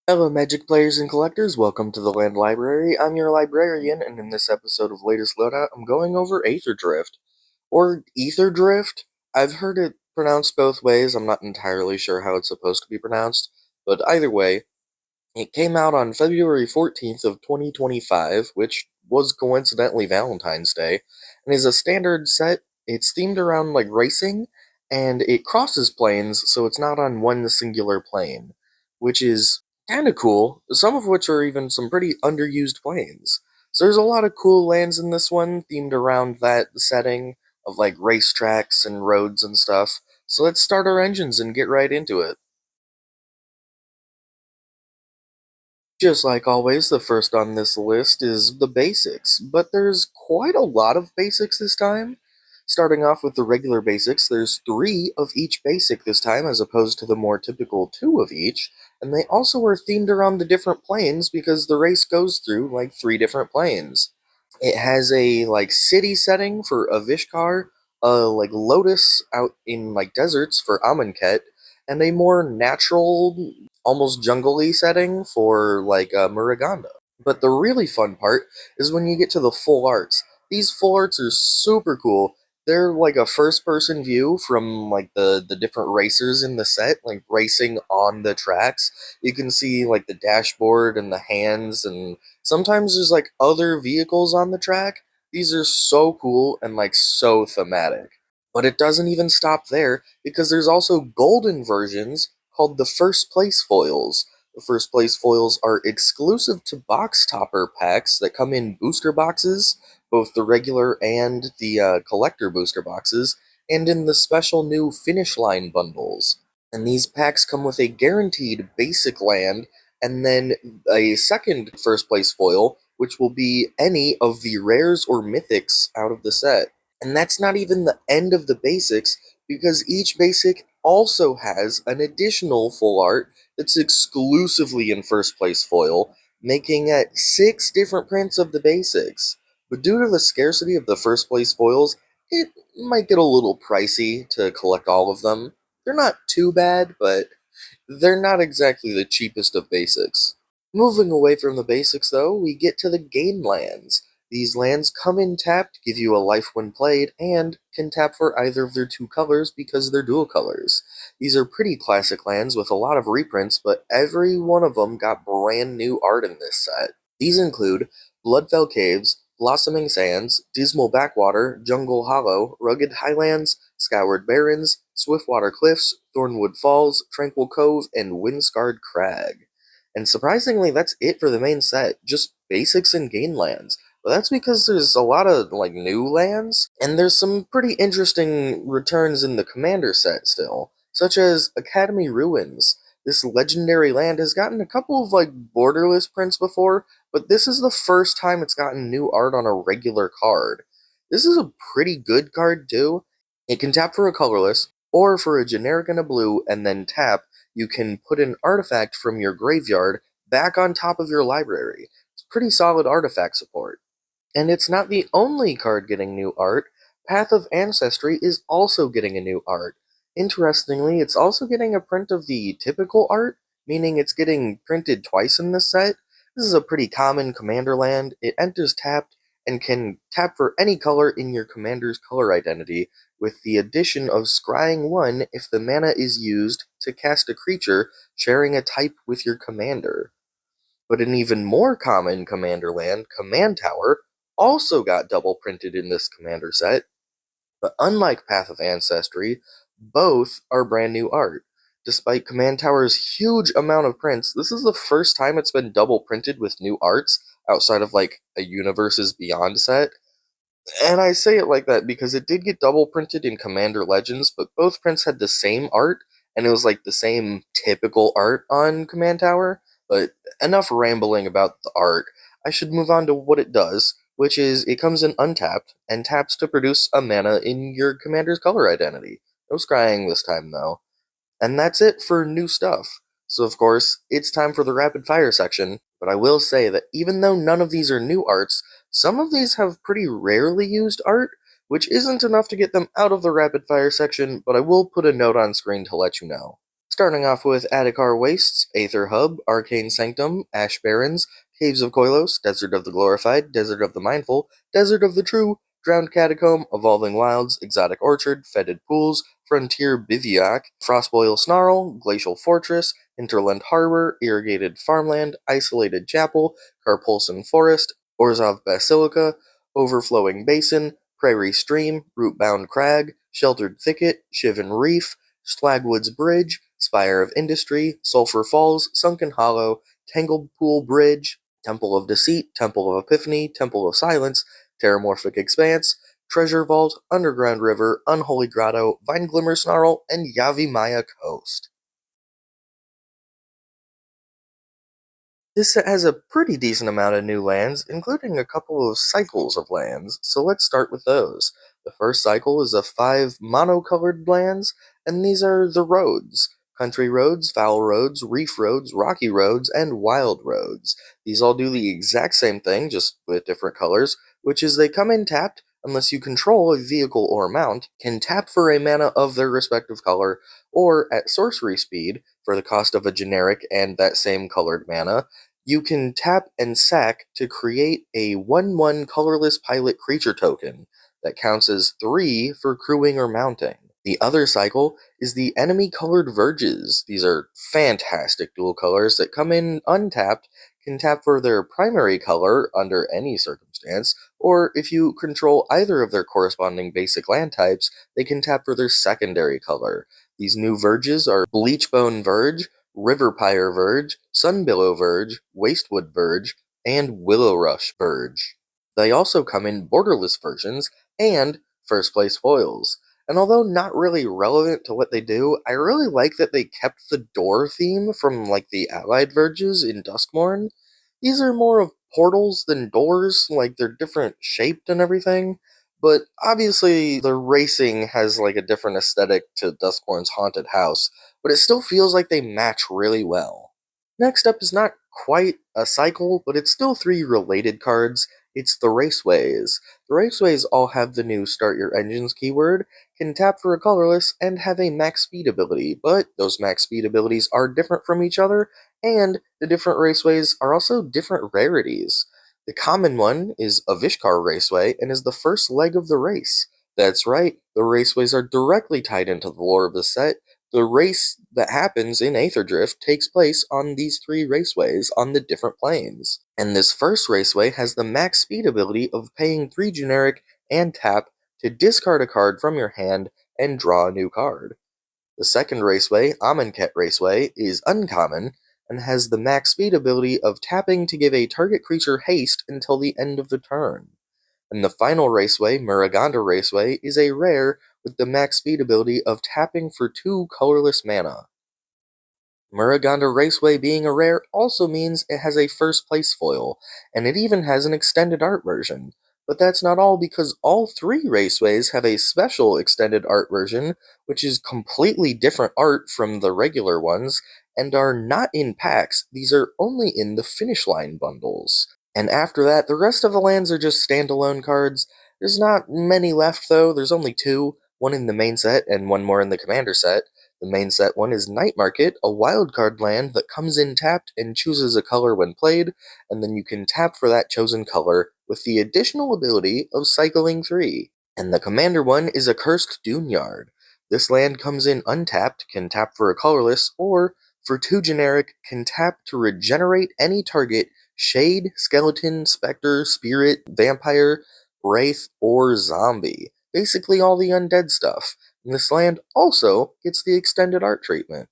Hello, Magic players and collectors. Welcome to the Land Library. I'm your librarian, and in this episode of latest Loadout, I'm going over Aetherdrift. Or Aetherdrift. I've heard it pronounced both ways. I'm not entirely sure how it's supposed to be pronounced, but either way, it came out on February 14th of 2025, which was coincidentally Valentine's Day, and is a standard set. It's themed around like racing, and it crosses planes, so it's not on one singular plane, which is kind of cool, some of which are even some pretty underused planes. So there's a lot of cool lands in this one, themed around that setting of like racetracks and roads and stuff. So let's start our engines and get right into it. Just like always, the first on this list is the basics, but there's quite a lot of basics this time. Starting off with the regular basics, there's three of each basic this time as opposed to the more typical two of each, and they also are themed around the different planes because the race goes through like three different planes. It has a like city setting for Avishkar, a like lotus out in like deserts for Amonkhet, and a more natural, almost jungle-y setting for like Muruganda. But the really fun part is when you get to the full arts. These full arts are super cool. They're like a first-person view from like the different racers in the set, like racing on the tracks. You can see like the dashboard and the hands, and sometimes there's like other vehicles on the track. These are so cool and like so thematic. But it doesn't even stop there because there's also golden versions called the first place foils. The first place foils are exclusive to box topper packs that come in booster boxes, both the regular and the collector booster boxes, and in the special new finish line bundles. And these packs come with a guaranteed basic land and then a second first place foil, which will be any of the rares or mythics out of the set. And that's not even the end of the basics, because each basic also has an additional full art that's exclusively in first place foil, making it 6 different prints of the basics. But due to the scarcity of the first place foils, it might get a little pricey to collect all of them. They're not too bad, but they're not exactly the cheapest of basics. Moving away from the basics, though, we get to the game lands. These lands come in tapped, give you a life when played, and can tap for either of their two colors because they're dual colors. These are pretty classic lands with a lot of reprints, but every one of them got brand new art in this set. These include Bloodfell Caves, Blossoming Sands, Dismal Backwater, Jungle Hollow, Rugged Highlands, Scoured Barrens, Swiftwater Cliffs, Thornwood Falls, Tranquil Cove, and Windscarred Crag. And surprisingly, that's it for the main set, just basics and gain lands. But that's because there's a lot of like new lands, and there's some pretty interesting returns in the commander set still, such as Academy Ruins. This legendary land has gotten a couple of like borderless prints before, but this is the first time it's gotten new art on a regular card. This is a pretty good card too. It can tap for a colorless, or for a generic and a blue, and then tap, you can put an artifact from your graveyard back on top of your library. It's pretty solid artifact support. And it's not the only card getting new art. Path of Ancestry is also getting a new art. Interestingly, it's also getting a print of the typical art, meaning it's getting printed twice in this set. This is a pretty common commander land. It enters tapped and can tap for any color in your commander's color identity, with the addition of Scrying 1 if the mana is used to cast a creature sharing a type with your commander. But an even more common commander land, Command Tower, also got double printed in this commander set, but unlike Path of Ancestry, both are brand new art. Despite Command Tower's huge amount of prints, this is the first time it's been double printed with new arts outside of like a Universes Beyond set. And I say it like that because it did get double printed in Commander Legends, but both prints had the same art, and it was like the same typical art on Command Tower. But enough rambling about the art. I should move on to what it does, which is it comes in untapped and taps to produce a mana in your commander's color identity. No scrying this time though. And that's it for new stuff. So of course, it's time for the rapid fire section, but I will say that even though none of these are new arts, some of these have pretty rarely used art, which isn't enough to get them out of the rapid fire section, but I will put a note on screen to let you know. Starting off with Adhikar Wastes, Aether Hub, Arcane Sanctum, Ash Barrens, Caves of Koilos, Desert of the Glorified, Desert of the Mindful, Desert of the True, Drowned Catacomb, Evolving Wilds, Exotic Orchard, Fetid Pools, Frontier Bivouac, Frostboil Snarl, Glacial Fortress, Hinterland Harbor, Irrigated Farmland, Isolated Chapel, Carpulson Forest, Orzhov Basilica, Overflowing Basin, Prairie Stream, Rootbound Crag, Sheltered Thicket, Shivan Reef, Slagwoods Bridge, Spire of Industry, Sulphur Falls, Sunken Hollow, Tangled Pool Bridge, Temple of Deceit, Temple of Epiphany, Temple of Silence, Terramorphic Expanse, Treasure Vault, Underground River, Unholy Grotto, Vine Glimmer Snarl, and Yavimaya Coast. This set has a pretty decent amount of new lands, including a couple of cycles of lands, so let's start with those. The first cycle is of 5 monocolored lands, and these are the roads. Country roads, foul roads, reef roads, rocky roads, and wild roads. These all do the exact same thing, just with different colors, which is they come in tapped, unless you control a vehicle or mount, can tap for a mana of their respective color, or at sorcery speed, for the cost of a generic and that same colored mana, you can tap and sack to create a 1/1 colorless pilot creature token that counts as 3 for crewing or mounting. The other cycle is the enemy colored verges. These are fantastic dual colors that come in untapped, can tap for their primary color under any circumstance, or if you control either of their corresponding basic land types, they can tap for their secondary color. These new verges are Bleachbone Verge, Riverpire Verge, Sunbillow Verge, Wastewood Verge, and Willow Rush Verge. They also come in borderless versions and first place foils. And although not really relevant to what they do, I really like that they kept the door theme from like the allied verges in Duskmourn. These are more of portals than doors, like they're different shaped and everything. But obviously the racing has like a different aesthetic to Duskmourn's haunted house, but it still feels like they match really well. Next up is not quite a cycle, but it's still 3 related cards. It's the Raceways. The Raceways all have the new Start Your Engines keyword, can tap for a colorless, and have a max speed ability, but those max speed abilities are different from each other, and the different Raceways are also different rarities. The common one is a Vishkar Raceway and is the first leg of the race. That's right, the Raceways are directly tied into the lore of the set. The race that happens in Aetherdrift takes place on these 3 raceways on the different planes. And this first raceway has the max speed ability of paying 3 generic and tap to discard a card from your hand and draw a new card. The second raceway, Amonkhet Raceway, is uncommon and has the max speed ability of tapping to give a target creature haste until the end of the turn. And the final raceway, Muraganda Raceway, is a rare with the max speed ability of tapping for 2 colorless mana. Muraganda Raceway being a rare also means it has a first place foil, and it even has an extended art version. But that's not all, because all 3 raceways have a special extended art version, which is completely different art from the regular ones, and are not in packs. These are only in the Finish Line bundles. And after that, the rest of the lands are just standalone cards. There's not many left though, there's only 2, one in the main set and one more in the commander set. The main set one is Night Market, a wildcard land that comes in tapped and chooses a color when played, and then you can tap for that chosen color with the additional ability of cycling 3. And the commander one is a Cursed Duneyard. This land comes in untapped, can tap for a colorless, or for 2 generic, can tap to regenerate any target Shade, Skeleton, Spectre, Spirit, Vampire, Wraith, or Zombie. Basically all the undead stuff. And this land also gets the extended art treatment.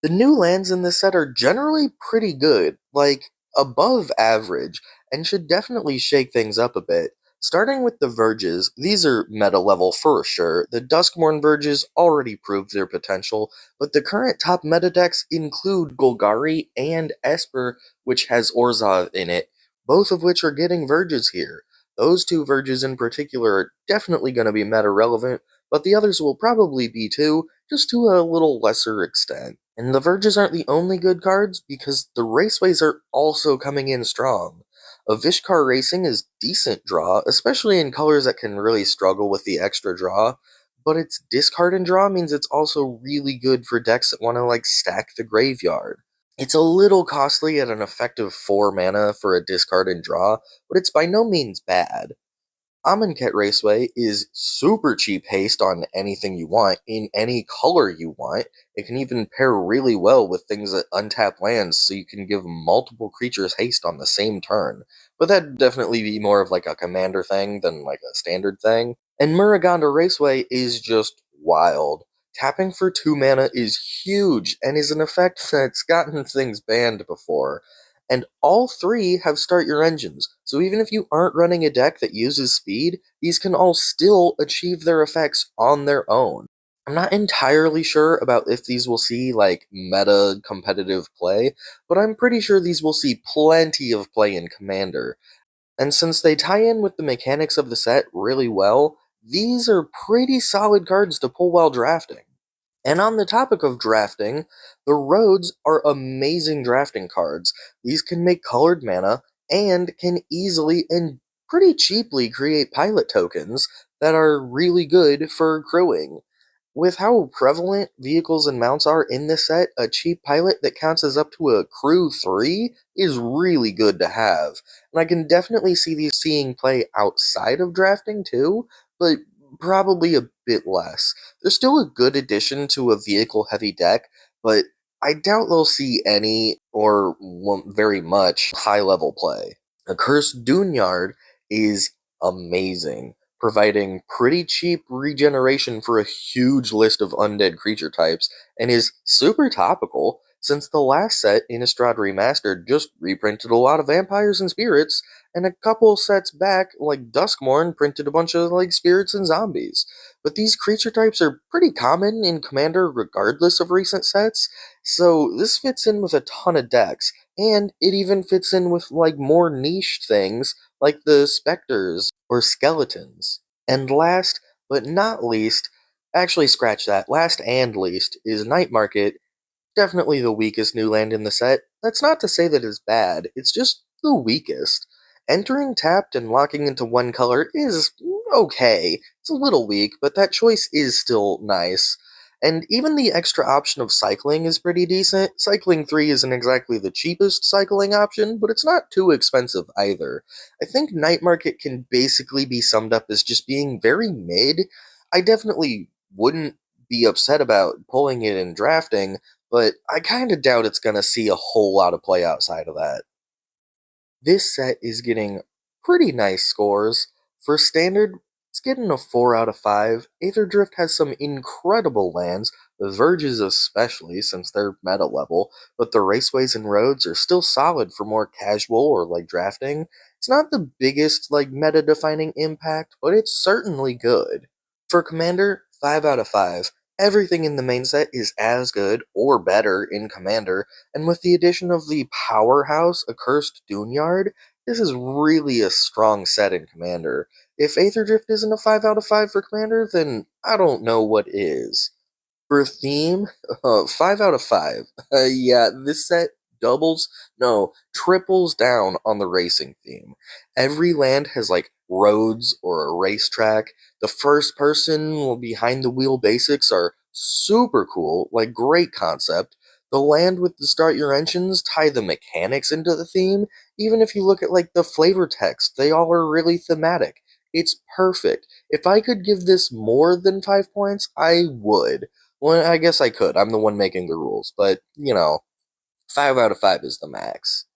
The new lands in this set are generally pretty good, like above average, and should definitely shake things up a bit. Starting with the Verges, these are meta level for sure. The Duskmourn Verges already proved their potential, but the current top meta decks include Golgari and Esper, which has Orzhov in it, both of which are getting Verges here. Those 2 Verges in particular are definitely going to be meta relevant, but the others will probably be too, just to a little lesser extent. And the Verges aren't the only good cards, because the Raceways are also coming in strong. A Vishkar Racing is decent draw, especially in colors that can really struggle with the extra draw, but its discard and draw means it's also really good for decks that want to like stack the graveyard. It's a little costly at an effective 4 mana for a discard and draw, but it's by no means bad. Amonkhet Raceway is super cheap haste on anything you want, in any color you want. It can even pair really well with things that untap lands, so you can give multiple creatures haste on the same turn. But that'd definitely be more of like a commander thing than like a standard thing. And Muruganda Raceway is just wild. Tapping for 2 mana is huge, and is an effect that's gotten things banned before. And all three have start your engines, so even if you aren't running a deck that uses speed, these can all still achieve their effects on their own. I'm not entirely sure about if these will see, like, meta competitive play, but I'm pretty sure these will see plenty of play in Commander. And since they tie in with the mechanics of the set really well, these are pretty solid cards to pull while drafting. And on the topic of drafting, the roads are amazing drafting cards. These can make colored mana and can easily and pretty cheaply create pilot tokens that are really good for crewing. With how prevalent vehicles and mounts are in this set, a cheap pilot that counts as up to a crew 3 is really good to have. And I can definitely see these seeing play outside of drafting too, but probably a bit less. They're still a good addition to a vehicle heavy deck, but I doubt they'll see any or very much high level play. Accursed Dunyard is amazing, providing pretty cheap regeneration for a huge list of undead creature types, and is super topical since the last set, Innistrad Remastered, just reprinted a lot of vampires and spirits, and a couple sets back, like Duskmourn, printed a bunch of like spirits and zombies. But these creature types are pretty common in Commander regardless of recent sets, so this fits in with a ton of decks, and it even fits in with like more niche things like the specters or skeletons. And last but not least, actually scratch that, last and least is Night Market, definitely the weakest new land in the set. That's not to say that it's bad, it's just the weakest. Entering tapped and locking into one color is okay. It's a little weak, but that choice is still nice. And even the extra option of cycling is pretty decent. Cycling 3 isn't exactly the cheapest cycling option, but it's not too expensive either. I think Night Market can basically be summed up as just being very mid. I definitely wouldn't be upset about pulling it in drafting, but I kinda doubt it's gonna see a whole lot of play outside of that. This set is getting pretty nice scores. For standard, it's getting a 4 out of 5. Aetherdrift has some incredible lands, the Verges especially, since they're meta level, but the raceways and roads are still solid for more casual or like drafting. It's not the biggest like meta defining impact, but it's certainly good. For Commander, 5 out of 5. Everything in the main set is as good or better in Commander, and with the addition of the powerhouse Accursed Dunyard, this is really a strong set in Commander. If Aetherdrift isn't a 5 out of 5 for Commander, then I don't know what is. For theme, 5 out of 5. Yeah, this set doubles, no, triples down on the racing theme. Every land has like roads or a racetrack. The first person behind the wheel basics are super cool, like great concept. The land with the start your engines tie the mechanics into the theme. Even if you look at like the flavor text, they all are really thematic. It's perfect. If I could give this more than 5 points, I would. Well, I guess I could. I'm the one making the rules, but, 5 out of 5 is the max.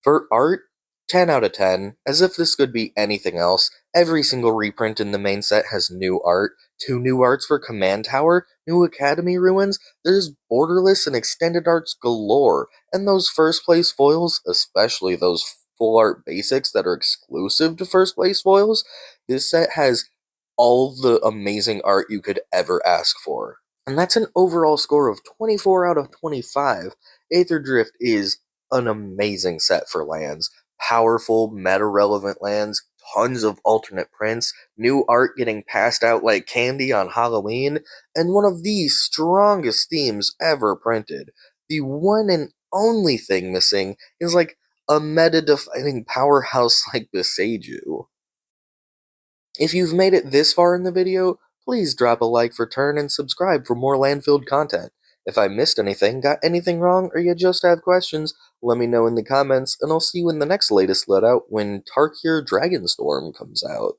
For art, 10 out of 10. As if this could be anything else, every single reprint in the main set has new art. 2 new arts for Command Tower, new Academy ruins, there's borderless and extended arts galore, and those first place foils, especially those full art basics that are exclusive to first place foils, this set has all the amazing art you could ever ask for. And that's an overall score of 24 out of 25. Aetherdrift is an amazing set for lands. Powerful, meta-relevant lands, tons of alternate prints, new art getting passed out like candy on Halloween, and one of the strongest themes ever printed. The one and only thing missing is like a meta-defining powerhouse like Beseiju. If you've made it this far in the video, Please drop a like for Turn and subscribe for more land-filled content. If I missed anything, got anything wrong, or you just have questions, let me know in the comments, and I'll see you in the next latest Loadout when Tarkir Dragonstorm comes out.